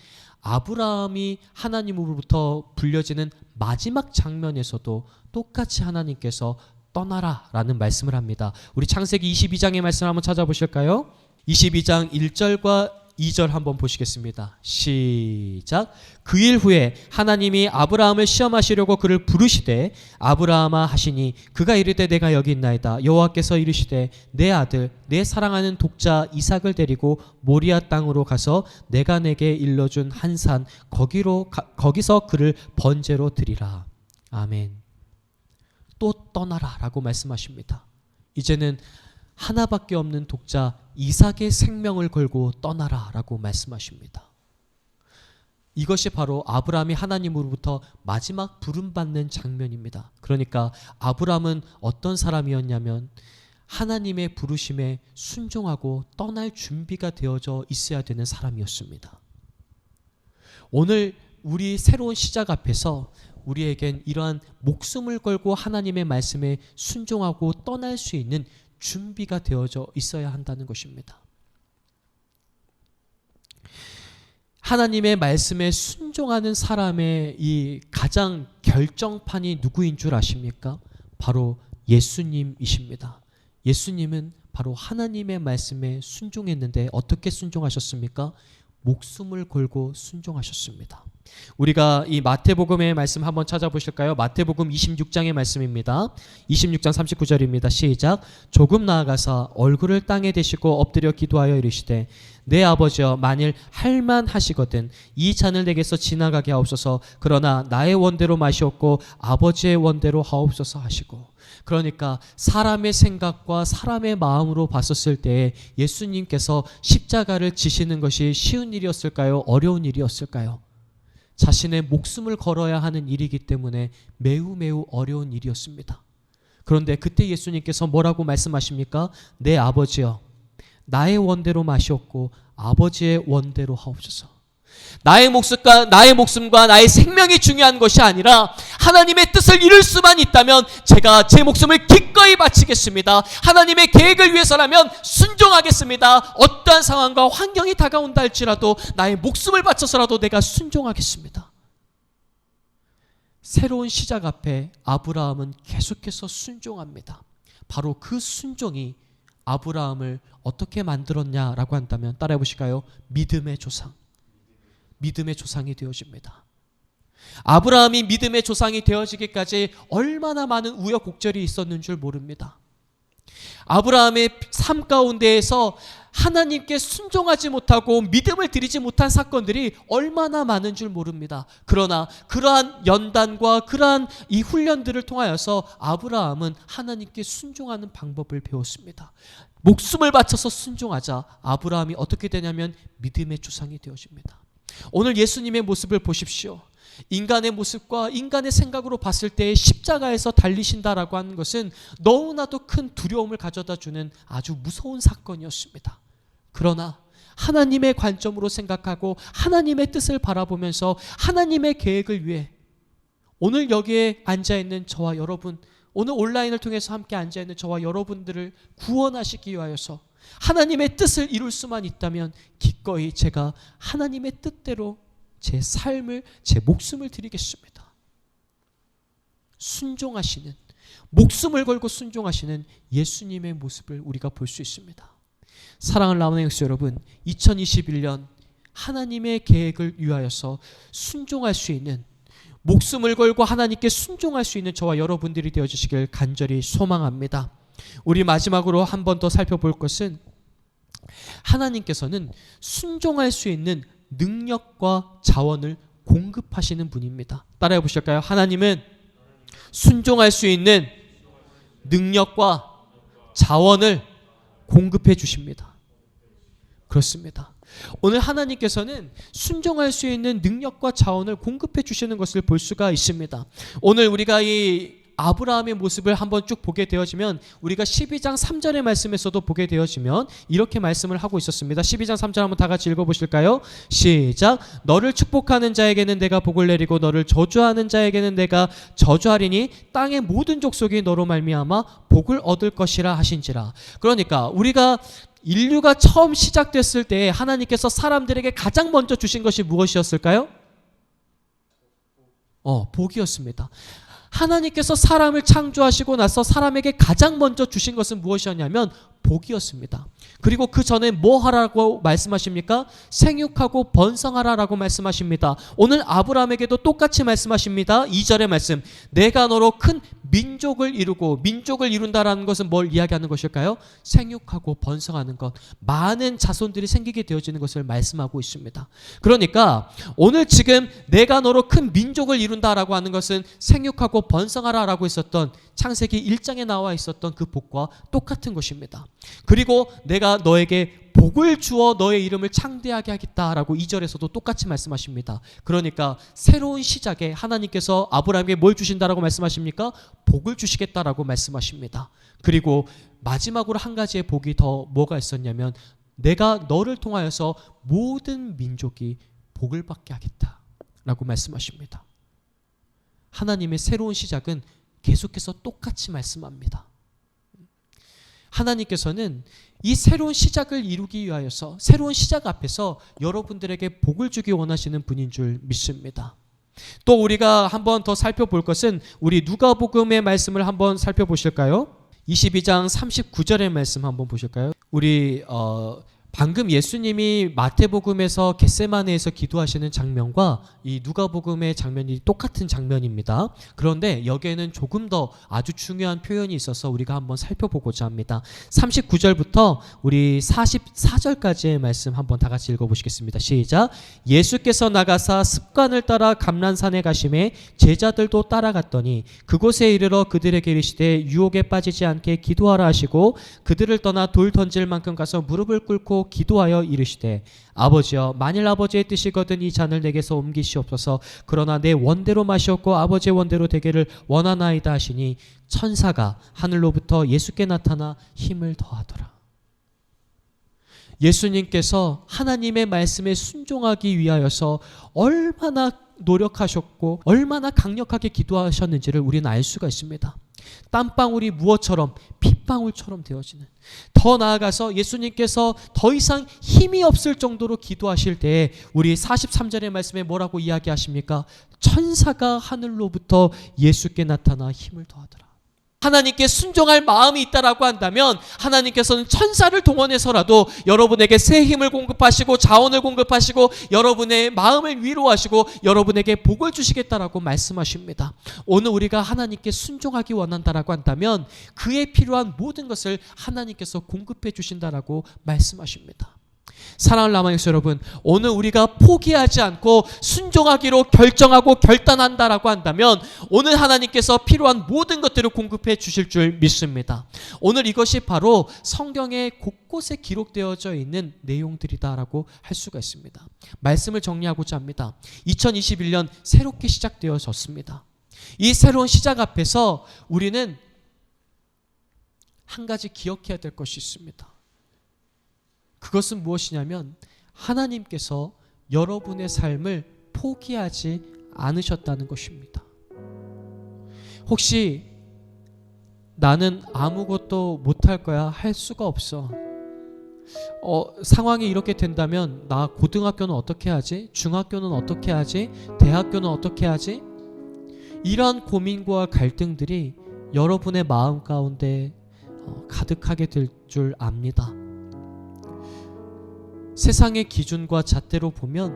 아브라함이 하나님으로부터 불려지는 마지막 장면에서도 똑같이 하나님께서 떠나라 라는 말씀을 합니다. 우리 창세기 22장의 말씀을 한번 찾아보실까요? 22장 1절과 2절 한번 보시겠습니다. 시작. 그 일 후에 하나님이 아브라함을 시험하시려고 그를 부르시되 아브라함아 하시니 그가 이르되 내가 여기 있나이다. 여호와께서 이르시되 내 아들 내 사랑하는 독자 이삭을 데리고 모리아 땅으로 가서 내가 내게 일러준 한 산 거기서 그를 번제로 드리라. 아멘. 또 떠나라 라고 말씀하십니다. 이제는 하나밖에 없는 독자 이삭의 생명을 걸고 떠나라 라고 말씀하십니다. 이것이 바로 아브라함이 하나님으로부터 마지막 부름받는 장면입니다. 그러니까 아브라함은 어떤 사람이었냐면 하나님의 부르심에 순종하고 떠날 준비가 되어져 있어야 되는 사람이었습니다. 오늘 우리 새로운 시작 앞에서 우리에겐 이러한 목숨을 걸고 하나님의 말씀에 순종하고 떠날 수 있는 준비가 되어져 있어야 한다는 것입니다. 하나님의 말씀에 순종하는 사람의 이 가장 결정판이 누구인 줄 아십니까? 바로 예수님이십니다. 예수님은 바로 하나님의 말씀에 순종했는데 어떻게 순종하셨습니까? 목숨을 걸고 순종하셨습니다. 우리가 이 마태복음의 말씀 한번 찾아보실까요? 마태복음 26장의 말씀입니다. 26장 39절입니다. 시작. 조금 나아가서 얼굴을 땅에 대시고 엎드려 기도하여 이르시되 내 아버지여 만일 할만하시거든 이 잔을 내게서 지나가게 하옵소서. 그러나 나의 원대로 마시옵고 아버지의 원대로 하옵소서 하시고. 그러니까 사람의 생각과 사람의 마음으로 봤었을 때 예수님께서 십자가를 지시는 것이 쉬운 일이었을까요? 어려운 일이었을까요? 자신의 목숨을 걸어야 하는 일이기 때문에 매우 매우 어려운 일이었습니다. 그런데 그때 예수님께서 뭐라고 말씀하십니까? 내 아버지여 나의 원대로 마시옵고 아버지의 원대로 하옵소서. 나의 목숨과 나의 생명이 중요한 것이 아니라 하나님의 뜻을 이룰 수만 있다면 제가 제 목숨을 기꺼이 바치겠습니다. 하나님의 계획을 위해서라면 순종하겠습니다. 어떠한 상황과 환경이 다가온다 할지라도 나의 목숨을 바쳐서라도 내가 순종하겠습니다. 새로운 시작 앞에 아브라함은 계속해서 순종합니다. 바로 그 순종이 아브라함을 어떻게 만들었냐라고 한다면 따라해 보실까요? 믿음의 조상. 믿음의 조상이 되어집니다. 아브라함이 믿음의 조상이 되어지기까지 얼마나 많은 우여곡절이 있었는 줄 모릅니다. 아브라함의 삶 가운데에서 하나님께 순종하지 못하고 믿음을 드리지 못한 사건들이 얼마나 많은 줄 모릅니다. 그러나 그러한 연단과 그러한 이 훈련들을 통하여서 아브라함은 하나님께 순종하는 방법을 배웠습니다. 목숨을 바쳐서 순종하자 아브라함이 어떻게 되냐면 믿음의 조상이 되어집니다. 오늘 예수님의 모습을 보십시오. 인간의 모습과 인간의 생각으로 봤을 때 십자가에서 달리신다라고 하는 것은 너무나도 큰 두려움을 가져다 주는 아주 무서운 사건이었습니다. 그러나 하나님의 관점으로 생각하고 하나님의 뜻을 바라보면서 하나님의 계획을 위해 오늘 여기에 앉아있는 저와 여러분, 오늘 온라인을 통해서 함께 앉아있는 저와 여러분들을 구원하시기 위하여서 하나님의 뜻을 이룰 수만 있다면 기꺼이 제가 하나님의 뜻대로 제 삶을, 제 목숨을 드리겠습니다. 순종하시는, 목숨을 걸고 순종하시는 예수님의 모습을 우리가 볼 수 있습니다. 사랑하는 라모네 형제 여러분, 2021년 하나님의 계획을 위하여서 순종할 수 있는, 목숨을 걸고 하나님께 순종할 수 있는 저와 여러분들이 되어주시길 간절히 소망합니다. 우리 마지막으로 한 번 더 살펴볼 것은 하나님께서는 순종할 수 있는 능력과 자원을 공급하시는 분입니다. 따라해 보실까요? 하나님은 순종할 수 있는 능력과 자원을 공급해 주십니다. 그렇습니다. 오늘 하나님께서는 순종할 수 있는 능력과 자원을 공급해 주시는 것을 볼 수가 있습니다. 오늘 우리가 이 아브라함의 모습을 한번 쭉 보게 되어지면 우리가 12장 3절의 말씀에서도 보게 되어지면 이렇게 말씀을 하고 있었습니다. 12장 3절 한번 다 같이 읽어보실까요? 시작. 너를 축복하는 자에게는 내가 복을 내리고 너를 저주하는 자에게는 내가 저주하리니 땅의 모든 족속이 너로 말미암아 복을 얻을 것이라 하신지라. 그러니까 우리가 인류가 처음 시작됐을 때 하나님께서 사람들에게 가장 먼저 주신 것이 무엇이었을까요? 복이었습니다. 하나님께서 사람을 창조하시고 나서 사람에게 가장 먼저 주신 것은 무엇이었냐면 복이었습니다. 그리고 그 전에 뭐 하라고 말씀하십니까? 생육하고 번성하라라고 말씀하십니다. 오늘 아브라함에게도 똑같이 말씀하십니다. 2절의 말씀. 내가 너로 큰 민족을 이루고, 민족을 이룬다라는 것은 뭘 이야기하는 것일까요? 생육하고 번성하는 것, 많은 자손들이 생기게 되어지는 것을 말씀하고 있습니다. 그러니까 오늘 지금 내가 너로 큰 민족을 이룬다라고 하는 것은 생육하고 번성하라라고 했었던 창세기 1장에 나와 있었던 그 복과 똑같은 것입니다. 그리고 내가 너에게 복을 주어 너의 이름을 창대하게 하겠다라고 2절에서도 똑같이 말씀하십니다. 그러니까 새로운 시작에 하나님께서 아브라함에게 뭘 주신다라고 말씀하십니까? 복을 주시겠다라고 말씀하십니다. 그리고 마지막으로 한 가지의 복이 더 뭐가 있었냐면 내가 너를 통하여서 모든 민족이 복을 받게 하겠다라고 말씀하십니다. 하나님의 새로운 시작은 계속해서 똑같이 말씀합니다. 하나님께서는 이 새로운 시작을 이루기 위하여서 새로운 시작 앞에서 여러분들에게 복을 주기 원하시는 분인 줄 믿습니다. 또 우리가 한번 더 살펴볼 것은 우리 누가복음의 말씀을 한번 살펴보실까요? 22장 39절의 말씀 한번 보실까요? 우리 방금 예수님이 마태복음에서 겟세마네에서 기도하시는 장면과 이 누가복음의 장면이 똑같은 장면입니다. 그런데 여기에는 조금 더 아주 중요한 표현이 있어서 우리가 한번 살펴보고자 합니다. 39절부터 우리 44절까지의 말씀 한번 다 같이 읽어보시겠습니다. 시작. 예수께서 나가사 습관을 따라 감람산에 가심에 제자들도 따라갔더니 그곳에 이르러 그들에게 이르시되 유혹에 빠지지 않게 기도하라 하시고 그들을 떠나 돌 던질 만큼 가서 무릎을 꿇고 기도하여 이르시되 아버지여 만일 아버지의 뜻이거든 이 잔을 내게서 옮기시옵소서 그러나 내 원대로 마시옵고 아버지의 원대로 되기를 원하나이다 하시니 천사가 하늘로부터 예수께 나타나 힘을 더하더라. 예수님께서 하나님의 말씀에 순종하기 위하여서 얼마나 노력하셨고 얼마나 강력하게 기도하셨는지를 우리는 알 수가 있습니다. 땀방울이 무엇처럼 핏방울처럼 되어지는, 더 나아가서 예수님께서 더 이상 힘이 없을 정도로 기도하실 때에 우리 43절의 말씀에 뭐라고 이야기하십니까? 천사가 하늘로부터 예수께 나타나 힘을 더하더라. 하나님께 순종할 마음이 있다라고 한다면 하나님께서는 천사를 동원해서라도 여러분에게 새 힘을 공급하시고 자원을 공급하시고 여러분의 마음을 위로하시고 여러분에게 복을 주시겠다라고 말씀하십니다. 오늘 우리가 하나님께 순종하기 원한다라고 한다면 그에 필요한 모든 것을 하나님께서 공급해 주신다라고 말씀하십니다. 사랑하는 라마닉스 여러분, 오늘 우리가 포기하지 않고 순종하기로 결정하고 결단한다라고 한다면 오늘 하나님께서 필요한 모든 것들을 공급해 주실 줄 믿습니다. 오늘 이것이 바로 성경에 곳곳에 기록되어져 있는 내용들이다라고 할 수가 있습니다. 말씀을 정리하고자 합니다. 2021년 새롭게 시작되어졌습니다. 이 새로운 시작 앞에서 우리는 한 가지 기억해야 될 것이 있습니다. 그것은 무엇이냐면 하나님께서 여러분의 삶을 포기하지 않으셨다는 것입니다. 혹시 나는 아무것도 못할 거야, 할 수가 없어. 상황이 이렇게 된다면 나 고등학교는 어떻게 하지? 중학교는 어떻게 하지? 대학교는 어떻게 하지? 이러한 고민과 갈등들이 여러분의 마음 가운데 가득하게 될 줄 압니다. 세상의 기준과 잣대로 보면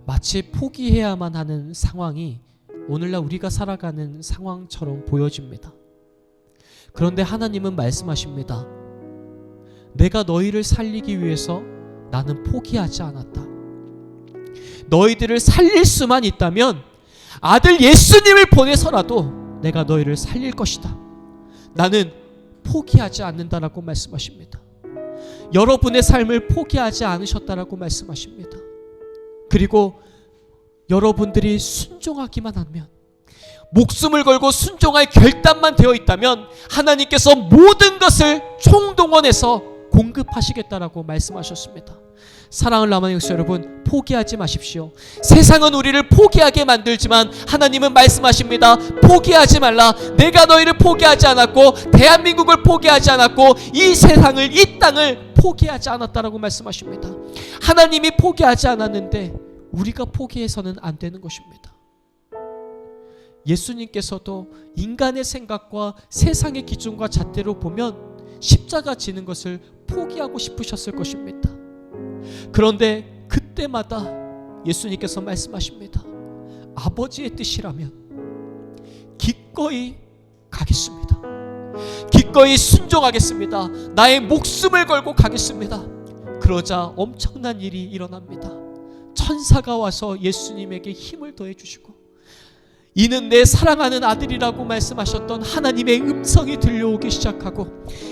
마치 포기해야만 하는 상황이 오늘날 우리가 살아가는 상황처럼 보여집니다. 그런데 하나님은 말씀하십니다. 내가 너희를 살리기 위해서 나는 포기하지 않았다. 너희들을 살릴 수만 있다면 아들 예수님을 보내서라도 내가 너희를 살릴 것이다. 나는 포기하지 않는다라고 말씀하십니다. 여러분의 삶을 포기하지 않으셨다라고 말씀하십니다. 그리고 여러분들이 순종하기만 하면, 목숨을 걸고 순종할 결단만 되어 있다면 하나님께서 모든 것을 총동원해서 공급하시겠다라고 말씀하셨습니다. 사랑하는 라마닉스 여러분, 포기하지 마십시오. 세상은 우리를 포기하게 만들지만 하나님은 말씀하십니다. 포기하지 말라. 내가 너희를 포기하지 않았고 대한민국을 포기하지 않았고 이 세상을, 이 땅을 포기하지 않았다라고 말씀하십니다. 하나님이 포기하지 않았는데 우리가 포기해서는 안 되는 것입니다. 예수님께서도 인간의 생각과 세상의 기준과 잣대로 보면 십자가 지는 것을 포기하고 싶으셨을 것입니다. 그런데 그때마다 예수님께서 말씀하십니다. 아버지의 뜻이라면 기꺼이 가겠습니다. 기꺼이 순종하겠습니다. 나의 목숨을 걸고 가겠습니다. 그러자 엄청난 일이 일어납니다. 천사가 와서 예수님에게 힘을 더해 주시고 이는 내 사랑하는 아들이라고 말씀하셨던 하나님의 음성이 들려오기 시작하고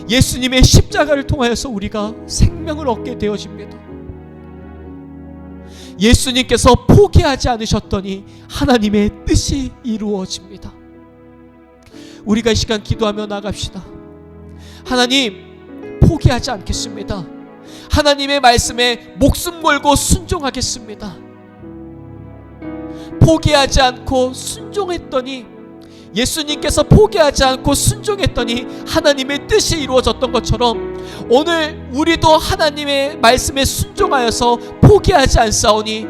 예수님의 십자가를 통하여서 우리가 생명을 얻게 되어집니다. 예수님께서 포기하지 않으셨더니 하나님의 뜻이 이루어집니다. 우리가 이 시간 기도하며 나갑시다. 하나님, 포기하지 않겠습니다. 하나님의 말씀에 목숨 걸고 순종하겠습니다. 포기하지 않고 순종했더니, 예수님께서 포기하지 않고 순종했더니 하나님의 뜻이 이루어졌던 것처럼 오늘 우리도 하나님의 말씀에 순종하여서 포기하지 않사오니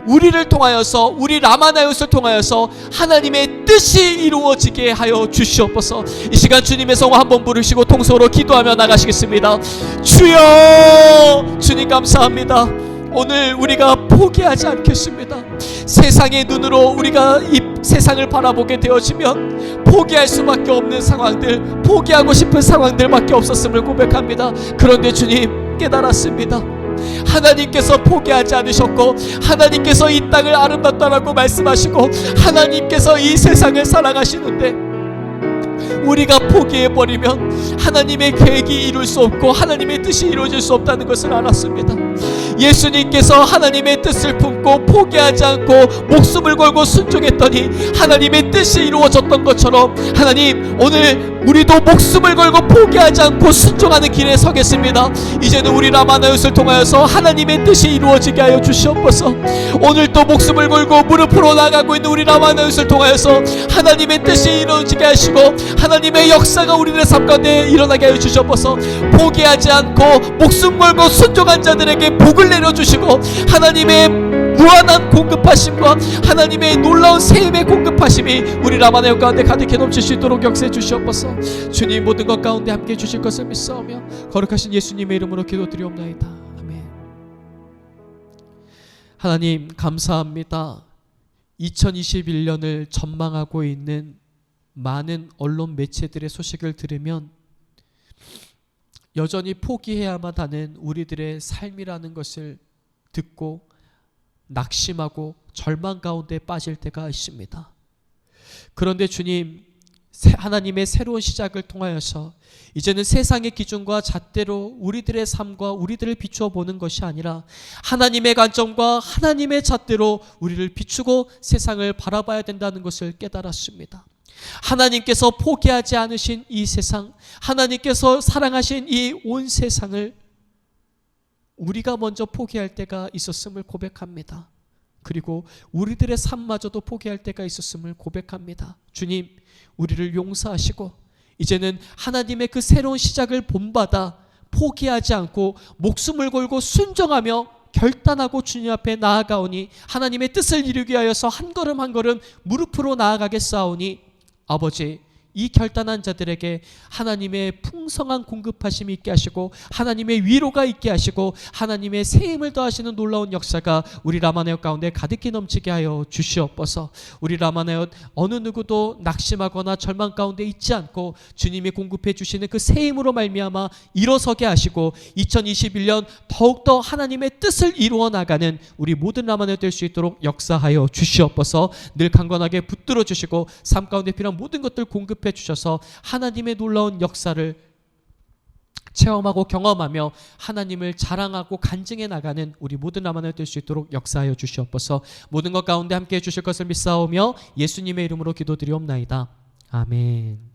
우리를 통하여서, 우리 라마나웃을 통하여서 하나님의 뜻이 이루어지게 하여 주시옵소서. 이 시간 주님의 성호 한번 부르시고 통성으로 기도하며 나가시겠습니다. 주여, 주님 감사합니다. 오늘 우리가 포기하지 않겠습니다. 세상의 눈으로 우리가 이 세상을 바라보게 되어지면 포기할 수밖에 없는 상황들, 포기하고 싶은 상황들밖에 없었음을 고백합니다. 그런데 주님, 깨달았습니다. 하나님께서 포기하지 않으셨고 하나님께서 이 땅을 아름답다라고 말씀하시고 하나님께서 이 세상을 사랑하시는데 우리가 포기해버리면 하나님의 계획이 이룰 수 없고 하나님의 뜻이 이루어질 수 없다는 것을 알았습니다. 예수님께서 하나님의 뜻을 품고 포기하지 않고 목숨을 걸고 순종했더니 하나님의 뜻이 이루어졌던 것처럼 하나님, 오늘 우리도 목숨을 걸고 포기하지 않고 순종하는 길에 서겠습니다. 이제는 우리 라마나웃을 통하여서 하나님의 뜻이 이루어지게 하여 주시옵소서. 오늘 또 목숨을 걸고 무릎으로 나가고 있는 우리 라마나웃을 통하여서 하나님의 뜻이 이루어지게 하시고 하나님의 역사가 우리들의 삶 가운데 일어나게 하여 주시옵소서. 포기하지 않고 목숨 걸고 순종한 자들에게 복을 내려주시고 하나님의 무한한 공급하심과 하나님의 놀라운 세임의 공급하심이 우리 라마나웃 가운데 가득히 넘칠 수 있도록 역사해 주시옵소서. 주님, 모든 것 가운데 함께 주실 것을 믿사오며 거룩하신 예수님의 이름으로 기도드리옵나이다. 아멘. 하나님, 감사합니다. 2021년을 전망하고 있는 많은 언론 매체들의 소식을 들으면 여전히 포기해야만 하는 우리들의 삶이라는 것을 듣고 낙심하고 절망 가운데 빠질 때가 있습니다. 그런데 주님, 하나님의 새로운 시작을 통하여서 이제는 세상의 기준과 잣대로 우리들의 삶과 우리들을 비추어 보는 것이 아니라 하나님의 관점과 하나님의 잣대로 우리를 비추고 세상을 바라봐야 된다는 것을 깨달았습니다. 하나님께서 포기하지 않으신 이 세상, 하나님께서 사랑하신 이 온 세상을 우리가 먼저 포기할 때가 있었음을 고백합니다. 그리고 우리들의 삶마저도 포기할 때가 있었음을 고백합니다. 주님, 우리를 용서하시고 이제는 하나님의 그 새로운 시작을 본받아 포기하지 않고 목숨을 걸고 순종하며 결단하고 주님 앞에 나아가오니 하나님의 뜻을 이루기 위하여서 한 걸음 한 걸음 무릎으로 나아가겠사오니 아버지, 이 결단한 자들에게 하나님의 풍성한 공급하심이 있게 하시고 하나님의 위로가 있게 하시고 하나님의 세임을 더하시는 놀라운 역사가 우리 라마나웃 가운데 가득히 넘치게 하여 주시옵소서. 우리 라마나웃 어느 누구도 낙심하거나 절망 가운데 있지 않고 주님이 공급해 주시는 그 세임으로 말미암아 일어서게 하시고 2021년 더욱더 하나님의 뜻을 이루어 나가는 우리 모든 라마나웃 될 수 있도록 역사하여 주시옵소서. 늘 강건하게 붙들어 주시고 삶 가운데 필요한 모든 것들 공급 해 주셔서 하나님의 놀라운 역사를 체험하고 경험하며 하나님을 자랑하고 간증해 나가는 우리 모든 라마나웃 될 수 있도록 역사하여 주시옵소서. 모든 것 가운데 함께 해 주실 것을 믿사오며 예수님의 이름으로 기도드리옵나이다. 아멘.